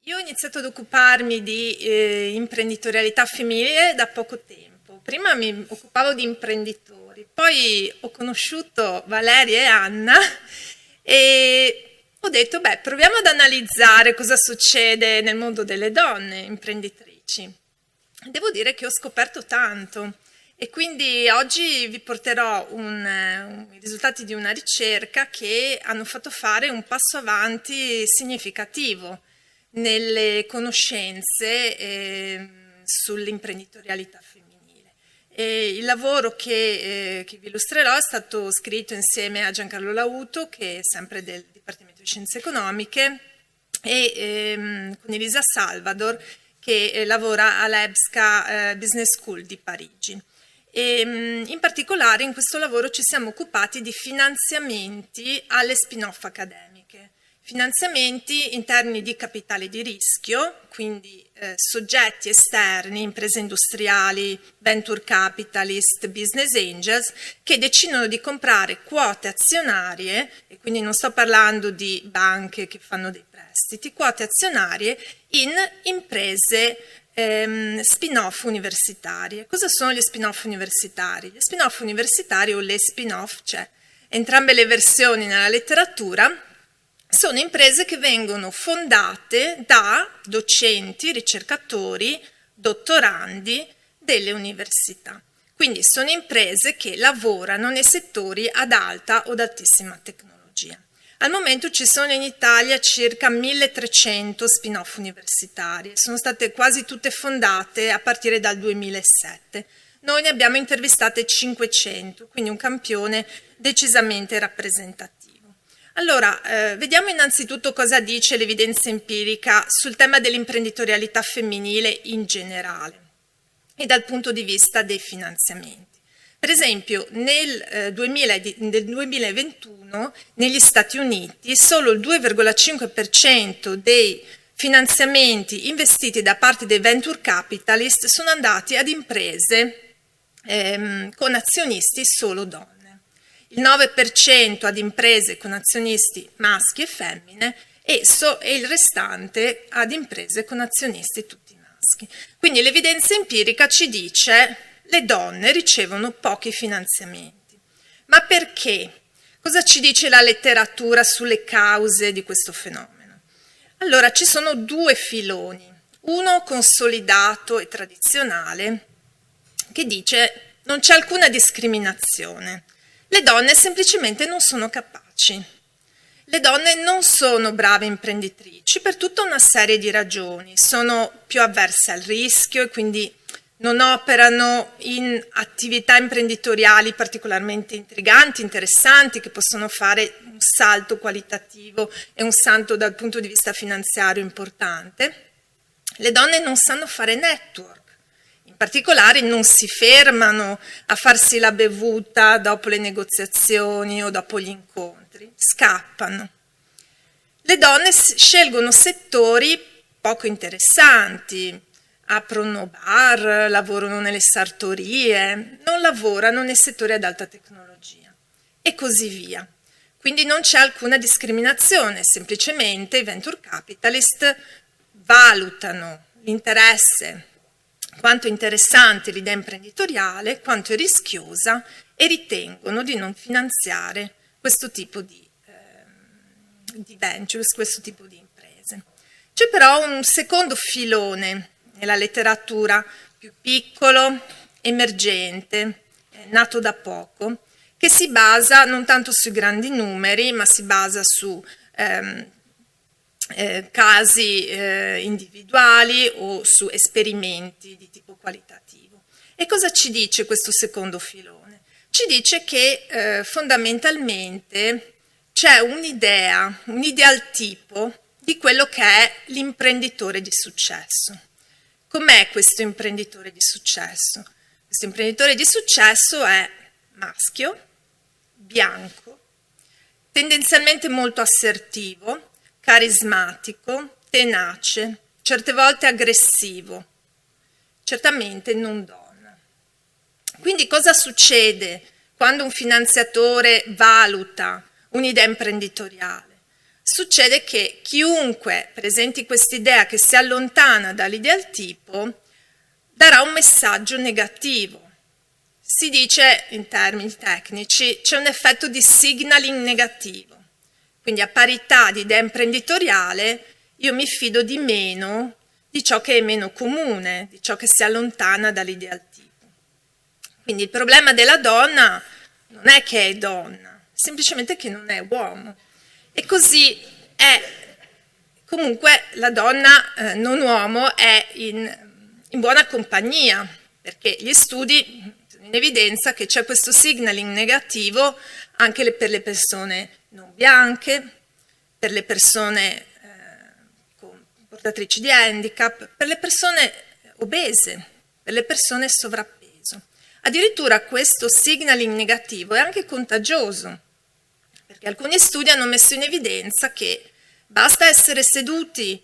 Io ho iniziato ad occuparmi di imprenditorialità femminile da poco tempo. Prima mi occupavo di imprenditori, poi ho conosciuto Valeria e Anna e ho detto, beh, proviamo ad analizzare cosa succede nel mondo delle donne imprenditrici. Devo dire che ho scoperto tanto e quindi oggi vi porterò i risultati di una ricerca che hanno fatto fare un passo avanti significativo nelle conoscenze sull'imprenditorialità femminile. E il lavoro che vi illustrerò è stato scritto insieme a Giancarlo Lauto, che è sempre del Dipartimento di Scienze Economiche, e con Elisa Salvador, che lavora all'EBSCA Business School di Parigi. E, in particolare in questo lavoro ci siamo occupati di finanziamenti alle spin-off accademiche. Finanziamenti in termini di capitale di rischio, quindi soggetti esterni, imprese industriali, venture capitalist, business angels, che decidono di comprare quote azionarie, e quindi non sto parlando di banche che fanno dei prestiti, quote azionarie in imprese spin-off universitarie. Cosa sono gli spin-off universitari? Gli spin-off universitari o le spin-off, cioè entrambe le versioni nella letteratura, sono imprese che vengono fondate da docenti, ricercatori, dottorandi delle università. Quindi sono imprese che lavorano nei settori ad alta o ad altissima tecnologia. Al momento ci sono in Italia circa 1300 spin-off universitarie, sono state quasi tutte fondate a partire dal 2007. Noi ne abbiamo intervistate 500, quindi un campione decisamente rappresentativo. Allora, vediamo innanzitutto cosa dice l'evidenza empirica sul tema dell'imprenditorialità femminile in generale e dal punto di vista dei finanziamenti. Per esempio, nel 2021 negli Stati Uniti solo il 2,5% dei finanziamenti investiti da parte dei venture capitalist sono andati ad imprese con azionisti solo donne. Il 9% ad imprese con azionisti maschi e femmine e il restante ad imprese con azionisti tutti maschi. Quindi l'evidenza empirica ci dice le donne ricevono pochi finanziamenti. Ma perché? Cosa ci dice la letteratura sulle cause di questo fenomeno? Allora, ci sono due filoni. Uno consolidato e tradizionale che dice non c'è alcuna discriminazione. Le donne semplicemente non sono capaci. Le donne non sono brave imprenditrici per tutta una serie di ragioni. Sono più avverse al rischio e quindi non operano in attività imprenditoriali particolarmente intriganti, interessanti, che possono fare un salto qualitativo e un salto dal punto di vista finanziario importante. Le donne non sanno fare network. In particolare non si fermano a farsi la bevuta dopo le negoziazioni o dopo gli incontri, scappano. Le donne scelgono settori poco interessanti, aprono bar, lavorano nelle sartorie, non lavorano nei settori ad alta tecnologia e così via. Quindi non c'è alcuna discriminazione, semplicemente i venture capitalist valutano l'interesse, quanto è interessante l'idea imprenditoriale, quanto è rischiosa e ritengono di non finanziare questo tipo di ventures, questo tipo di imprese. C'è però un secondo filone nella letteratura più piccolo, emergente, nato da poco, che si basa non tanto sui grandi numeri, ma si basa su casi individuali o su esperimenti di tipo qualitativo. E cosa ci dice questo secondo filone? Ci dice che fondamentalmente c'è un'idea, un ideal tipo di quello che è l'imprenditore di successo. Com'è questo imprenditore di successo? Questo imprenditore di successo è maschio, bianco, tendenzialmente molto assertivo, carismatico, tenace, certe volte aggressivo, certamente non donna. Quindi cosa succede quando un finanziatore valuta un'idea imprenditoriale? succede che chiunque presenti quest'idea che si allontana dall'ideal tipo darà un messaggio negativo. Si dice in termini tecnici, c'è un effetto di signaling negativo. Quindi a parità di idea imprenditoriale io mi fido di meno di ciò che è meno comune, di ciò che si allontana dall'ideal tipo. Quindi il problema della donna non è che è donna, semplicemente che non è uomo. E così è, comunque la donna non uomo è in buona compagnia, perché gli studi mettono in evidenza che c'è questo signaling negativo anche per le persone non bianche, per le persone portatrici di handicap, per le persone obese, per le persone sovrappeso. Addirittura questo signaling negativo è anche contagioso, perché alcuni studi hanno messo in evidenza che basta essere seduti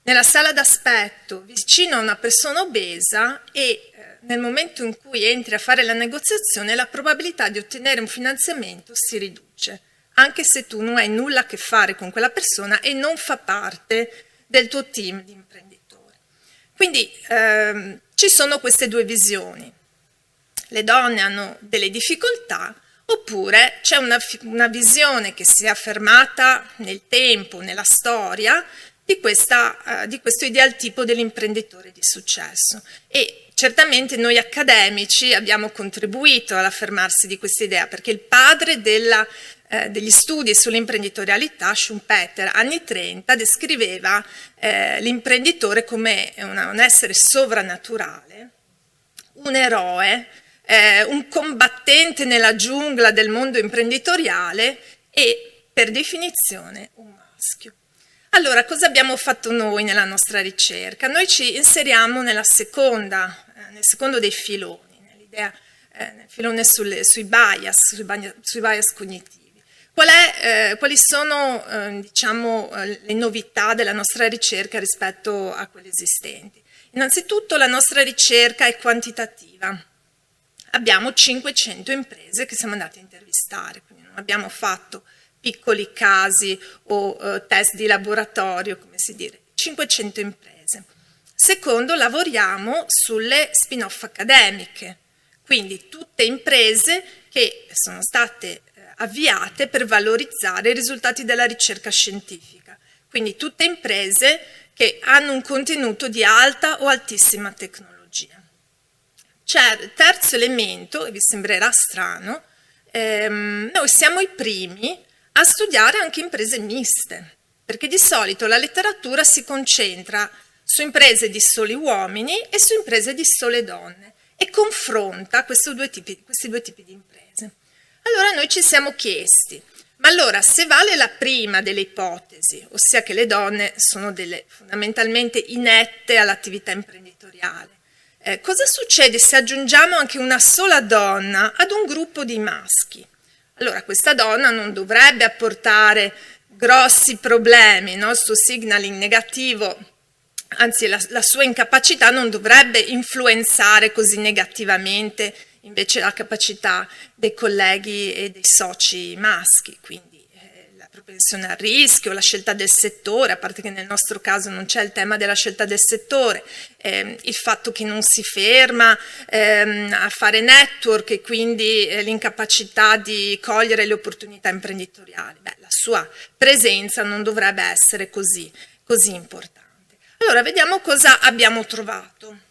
nella sala d'aspetto vicino a una persona obesa e nel momento in cui entri a fare la negoziazione la probabilità di ottenere un finanziamento si riduce, anche se tu non hai nulla a che fare con quella persona e non fa parte del tuo team di imprenditori. Quindi ci sono queste due visioni. Le donne hanno delle difficoltà, oppure c'è una visione che si è affermata nel tempo, nella storia, di questo ideal tipo dell'imprenditore di successo. E certamente noi accademici abbiamo contribuito all'affermarsi di questa idea, perché il padre degli studi sull'imprenditorialità, Schumpeter, anni 30, descriveva l'imprenditore come un essere sovrannaturale, un eroe, un combattente nella giungla del mondo imprenditoriale e, per definizione, un maschio. Allora, cosa abbiamo fatto noi nella nostra ricerca? Noi ci inseriamo nel secondo dei filoni, nel filone sui bias cognitivi. Quali sono le novità della nostra ricerca rispetto a quelle esistenti? Innanzitutto la nostra ricerca è quantitativa. Abbiamo 500 imprese che siamo andati a intervistare, quindi non abbiamo fatto piccoli casi o test di laboratorio, come si dice, 500 imprese. Secondo, lavoriamo sulle spin-off accademiche, quindi tutte imprese che sono state avviate per valorizzare i risultati della ricerca scientifica, quindi tutte imprese che hanno un contenuto di alta o altissima tecnologia. Terzo elemento, e vi sembrerà strano, noi siamo i primi a studiare anche imprese miste, perché di solito la letteratura si concentra su imprese di soli uomini e su imprese di sole donne e confronta questi due tipi di imprese. Allora noi ci siamo chiesti, ma allora se vale la prima delle ipotesi, ossia che le donne sono fondamentalmente inette all'attività imprenditoriale, cosa succede se aggiungiamo anche una sola donna ad un gruppo di maschi? Allora questa donna non dovrebbe apportare grossi problemi, no? Il suo signaling negativo, anzi la sua incapacità non dovrebbe influenzare così negativamente invece la capacità dei colleghi e dei soci maschi, quindi la propensione al rischio, la scelta del settore, a parte che nel nostro caso non c'è il tema della scelta del settore, il fatto che non si ferma a fare network e quindi l'incapacità di cogliere le opportunità imprenditoriali. La sua presenza non dovrebbe essere così importante. Allora vediamo cosa abbiamo trovato.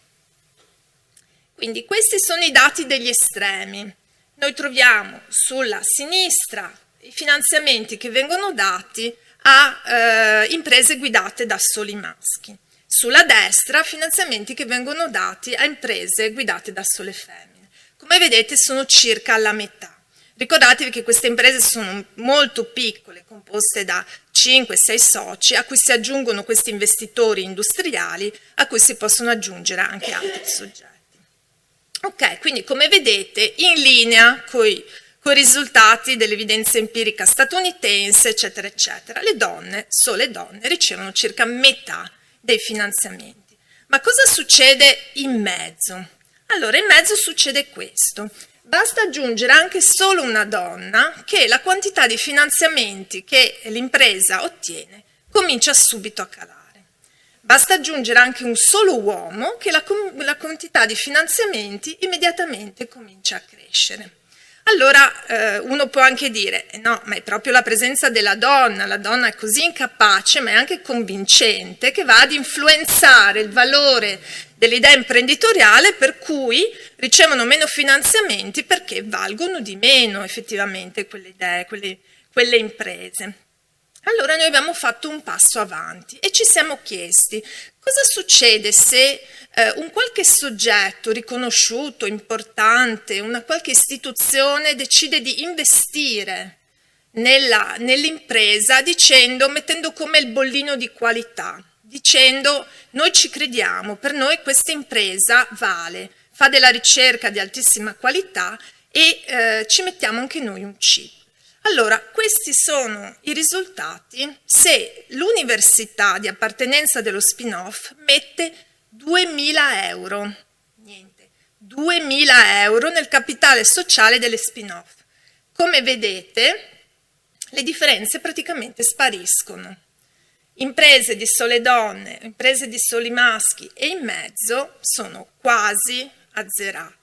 Quindi questi sono i dati degli estremi. Noi troviamo sulla sinistra i finanziamenti che vengono dati a imprese guidate da soli maschi. Sulla destra finanziamenti che vengono dati a imprese guidate da sole femmine. Come vedete sono circa la metà. Ricordatevi che queste imprese sono molto piccole, composte da 5-6 soci, a cui si aggiungono questi investitori industriali, a cui si possono aggiungere anche altri soggetti. Ok, quindi come vedete in linea con i risultati dell'evidenza empirica statunitense, eccetera, eccetera, sole donne ricevono circa metà dei finanziamenti. Ma cosa succede in mezzo? Allora, in mezzo succede questo. basta aggiungere anche solo una donna che la quantità di finanziamenti che l'impresa ottiene comincia subito a calare. Basta aggiungere anche un solo uomo che la quantità di finanziamenti immediatamente comincia a crescere. Allora uno può anche dire, no, ma è proprio la presenza della donna, la donna è così incapace ma è anche convincente che va ad influenzare il valore dell'idea imprenditoriale per cui ricevono meno finanziamenti perché valgono di meno effettivamente quelle idee, quelle imprese. Allora noi abbiamo fatto un passo avanti e ci siamo chiesti cosa succede se un qualche soggetto riconosciuto, importante, una qualche istituzione decide di investire nell'impresa mettendo come il bollino di qualità, dicendo noi ci crediamo, per noi questa impresa vale, fa della ricerca di altissima qualità e ci mettiamo anche noi un chip. Allora, questi sono i risultati se l'università di appartenenza dello spin-off mette 2.000 euro, niente, 2.000 euro nel capitale sociale delle spin-off. Come vedete, le differenze praticamente spariscono. Imprese di sole donne, imprese di soli maschi e in mezzo sono quasi azzerate.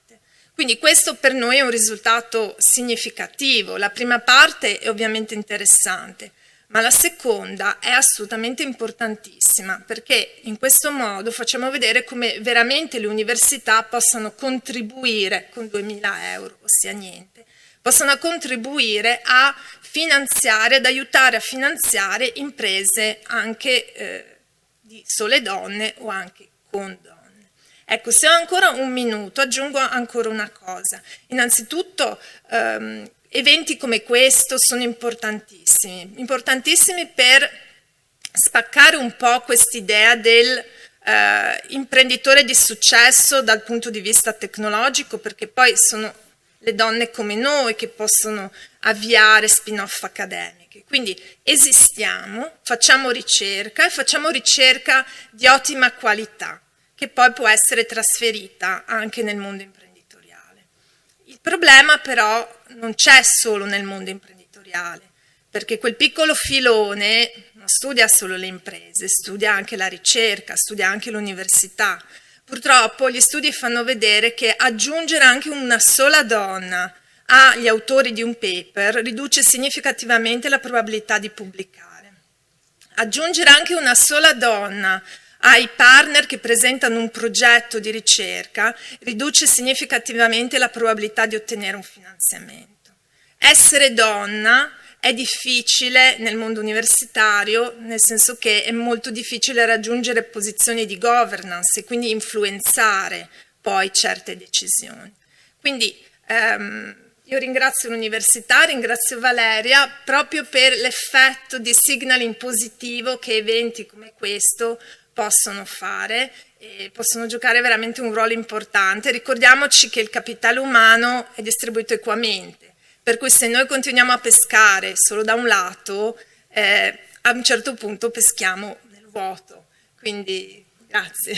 Quindi questo per noi è un risultato significativo. La prima parte è ovviamente interessante, ma la seconda è assolutamente importantissima perché in questo modo facciamo vedere come veramente le università possano contribuire con 2.000 euro, ossia niente, possano contribuire a finanziare, ad aiutare a finanziare imprese anche di sole donne o anche con donne. Ecco, se ho ancora un minuto, aggiungo ancora una cosa. Innanzitutto, eventi come questo sono importantissimi per spaccare un po' quest'idea del imprenditore di successo dal punto di vista tecnologico, perché poi sono le donne come noi che possono avviare spin-off accademiche. Quindi esistiamo, facciamo ricerca e facciamo ricerca di ottima qualità, che poi può essere trasferita anche nel mondo imprenditoriale. Il problema però non c'è solo nel mondo imprenditoriale, perché quel piccolo filone non studia solo le imprese, studia anche la ricerca, studia anche l'università. Purtroppo gli studi fanno vedere che aggiungere anche una sola donna agli autori di un paper riduce significativamente la probabilità di pubblicare. Aggiungere anche una sola donna ai partner che presentano un progetto di ricerca riduce significativamente la probabilità di ottenere un finanziamento. Essere donna è difficile nel mondo universitario, nel senso che è molto difficile raggiungere posizioni di governance e quindi influenzare poi certe decisioni. Quindi io ringrazio l'università, ringrazio Valeria proprio per l'effetto di signaling positivo che eventi come questo possono fare e possono giocare veramente un ruolo importante. Ricordiamoci che il capitale umano è distribuito equamente, per cui se noi continuiamo a pescare solo da un lato, a un certo punto peschiamo nel vuoto. Quindi grazie.